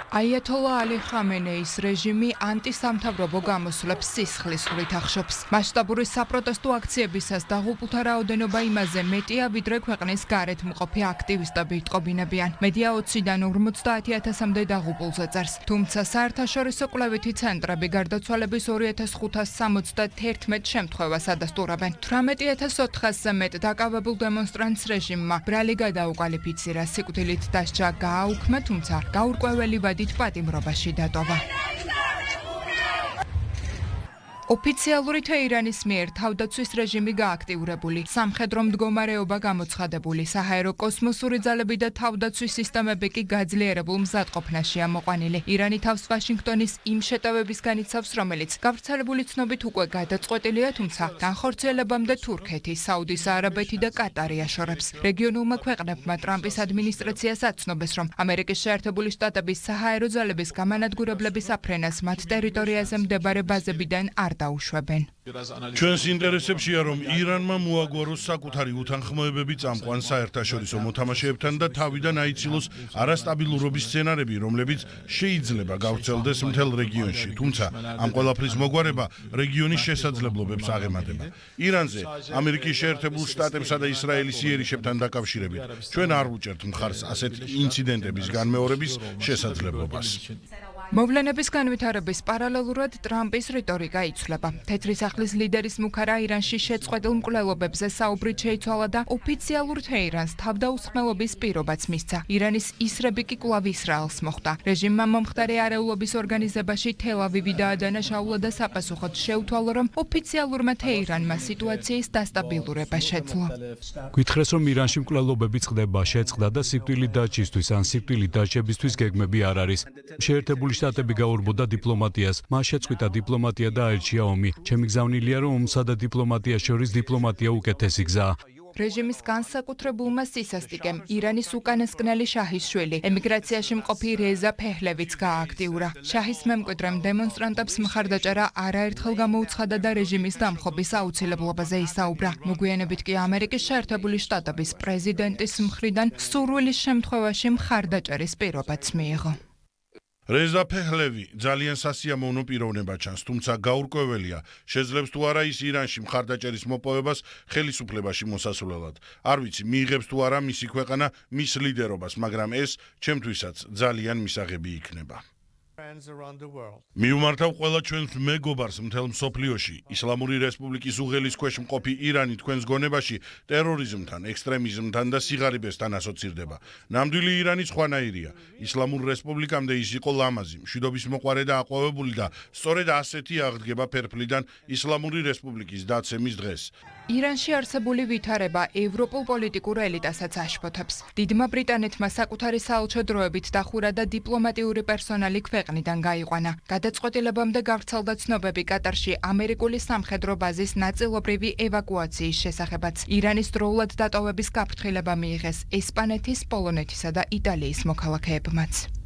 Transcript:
აიათოლა ალი ხამენეის რეჟიმი ანტისამთავრობო გამოსვლებს სისხლისღვრით ახშობს. მასშტაბური საპროტესტო აქციებისას დაღუპულთა რაოდენობა იმაზე მეტია, ვიდრე ქვეყნის გარეთ მყოფი აქტივისტები იტყობინებიან. მედია 20-დან 50,000-მდე დაღუპულზე წერს. თუმცა საერთაშორისო კვლევითი ცენტრები გარდაცვალების 2,571 შემთხვევას ადასტურებენ. 18,400-ზე მეტ დაკავებულ დემონსტრანტს რეჟიმმა ბრალი გადაუკვალიფიცირა, სიკვდილით დასჯა გააუქმა, თუმცა გაურკვეველი ვადით პატიმრობაში დატოვა. ოფიციალური თეირანის მიერ თავდაცვის რეჟიმი გააქტიურებული, სამხედრო მდგომარეობა გამოცხადებული, საჰაერო კოსმოსური ძალები და თავდაცვის სისტემები კი გაძლიერებულ მზადყოფნაშია მოყვანილი. ირანი თავს ვაშინგტონის იმ შეტევების განიცავს, რომელიც გავრცელებული ცნობით უკვე გადაწყვეტილია, თუმცა განხორციელებამდე თურქეთი, საუდის არაბეთი და კატარი აშორებს. რეგიონულმა ქვეყნებმა ტრამპის ადმინისტრაციას აცნობეს, რომ ამერიკის შეერთებული შტატების საჰაერო ძალების გამანადგურებლების აფრენას მათ ტერიტორიაზე მდებარე ბაზებიდან არ დაუშვებენ. ჩვენს ინტერესებშია, რომ ირანმა მოაგვაროს საკუთარი უთანხმოებები წამყვან საერთაშორისო მოთამაშეებთან და თავიდან აიცილოს არასტაბილურობის სცენარები, რომლებიც შეიძლება გავრცელდეს მთელ რეგიონში. თუმცა ამ ყველაფრის მოგვარება რეგიონის შესაძლებლობებს აღემატება. ირანზე ამერიკის შეერთებულ შტატებსა და ისრაელის იერიშებთან დაკავშირებით ჩვენ არ ვუჭერთ მხარს ასეთ ინციდენტების განმეორების შესაძლებლობას. მოვლენების განვითარების პარალელურად ტრამპის რიტორიკა იცვლება. თეთრი სახლის ლიდერის მუქარა ირანში შეწყვეტილ მკვლელობებზე საუბრით შეიცვალა და ოფიციალურ თეირანს თავდაუსხმელობის პირობაც მისცა. ირანის ისრები კი კვლავ ისრაელს მოხვდა. რეჟიმმა მომხდარი არეულობის ორგანიზებაში თელ-ავივი დაადანაშაულა და საპასუხოდ შეუთვალა, რომ ოფიციალურმა თეირანმა სიტუაციის დასტაბილურება შეძლო. გითხრეს, რომ ირანში მკვლელობები წყდება, შეწყდა და სიკვდილით დაჭისთვის ან სიკვდილით დაჭებისთვის გეგმები არ არის. შეერთებული შტატები გაურბოდა დიპლომატიას, მას შეწყვიტა დიპლომატია და აირჩია ომი. ჩემი გზავნილია, რომ ომსა და დიპლომატიას შორის დიპლომატია უკეთესი გზაა. რეჟიმის განსაკუთრებულმა სისასტიკემ ირანის უკანასკნელი შაჰის შვილი, ემიგრაციაში მყოფი რეზა ფეჰლევიც გააქტიურა. შაჰის მემკვიდრემ დემონსტრანტებს მხარდაჭერა არაერთხელ გამოუცხადა და რეჟიმის დამხობის აუცილებლობაზე ისაუბრა. მოგვიანებით კი ამერიკის შეერთებული შტატების პრეზიდენტის მხრიდან სურვილის შემთხვევაში მხარდაჭერის პირობაც მიიღო. რეზა ფეჰლევი ძალიან სასიამოვნო პიროვნება ჩანს, თუმცა გაურკვეველია, შეძლებს თუ არა ის ირანში მხარდაჭერის მოპოვებას ხელისუფლებაში მოსასვლელად. არ ვიცი, მიიღებს თუ არა მისი ქვეყანა მის ლიდერობას, მაგრამ ეს ჩემთვისაც ძალიან მისაღები იქნება. მიუმართავ ყველა ჩვენს მეგობარს მთელ მსოფლიოში. ისლამური რესპუბლიკის უღელის ქვეშ მყოფი ირანი თქვენს გონებაში ტერორიზმთან, ექსტრემიზმთან და სიღარიბესთან ასოცირდება. ნამდვილი ირანი სხვანაირია. ისლამურ რესპუბლიკამდე ის იყო ლამაზი, მშვიდობის მოყვარე და აყვავებული და სწორედ ასეთი აღდგება ფერფლიდან ისლამური რესპუბლიკის დაცემის დღეს. ირანში არსებული ვითარება ევროპულ პოლიტიკურ ელიტასაც აშფოთებს. დიდმა ბრიტანეთმა საკუთარი საელჩო დროებით დახურა და დიპლომატიური პერსონალი ქვეყნიდან გაიყვანა. გადაწყვეტილებამდე გავრცელდა ცნობები კატარში ამერიკული სამხედრო ბაზის ნაწილობრივი ევაკუაციის შესახებაც. ირანის დროულად დატოვების გაფრთხილება მიიღეს ესპანეთის, პოლონეთისა და იტალიის მოქალაქეებმაც.